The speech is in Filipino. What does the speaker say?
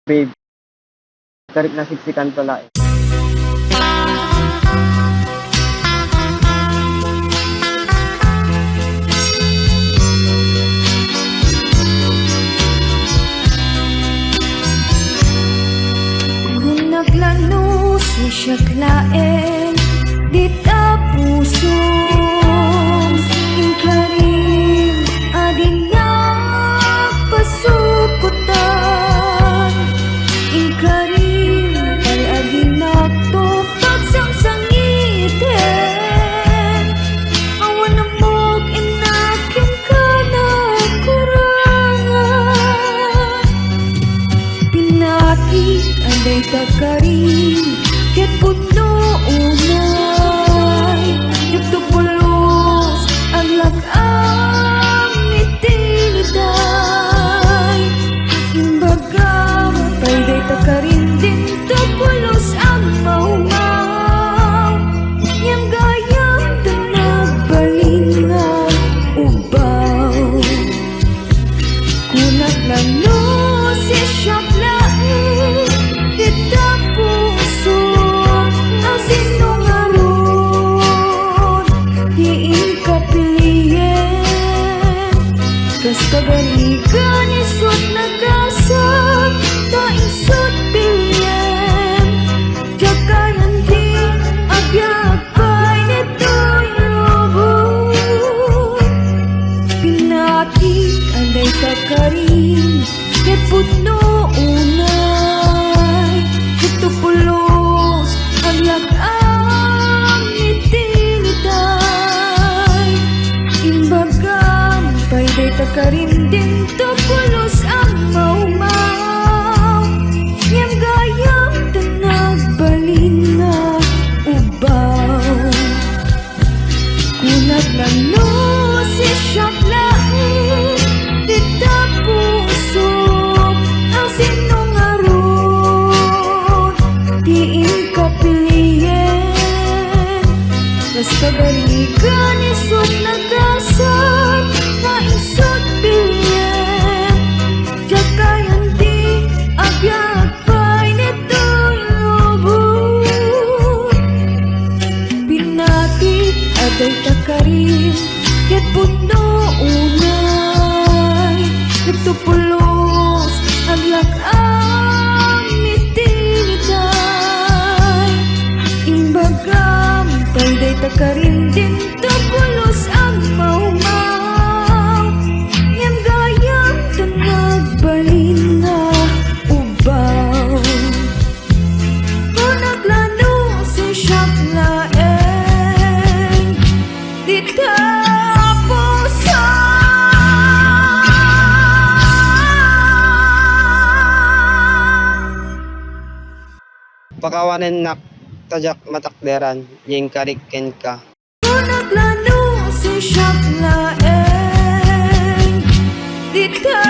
babe. Karip na siksikan pala eh. Kung naglano siya klaen, di ta puso ingkarim adin pasukutan ingkarim ay adin nagtupag sang sangitin awan namog inakin ka na kurangan pinatik anday takarin ket puno unay yugtupulos ang lag-am itiniday imbaga payday takarin din tupulos ang maumaw ngem gayam tanagbalin nga ubaw kunat lang no si siyaklain dita puso ang sinungaron diin kapiliyen kas kaganigan isot nagasag taisot biliyen jagayan di agyak pay nito'y lubog pinatik anday takarin ket puno unay tutupulos ang lag-am itiniday imbagam payday takarin din tupulos ang maumaw ngem gayam tanagbalin nga ubaw kunat lang no si siyaklain dita puso ang sinungaron diin kapiliyen kas kagaligan isot nagasag naisot biliyen jagayan di agyak pay nito'y lubog pinatik aday takarin ket puno unay nagtupulos ang lag-am itiniday imbagam payday takarin din tupulos ang maumaw ngem gayam tanagbalin nga ubaw kung naglano si siyaklaen dita puso Pakawanin nak tajak matakderan yung kariken ka. kung naglano si siyaklaen dita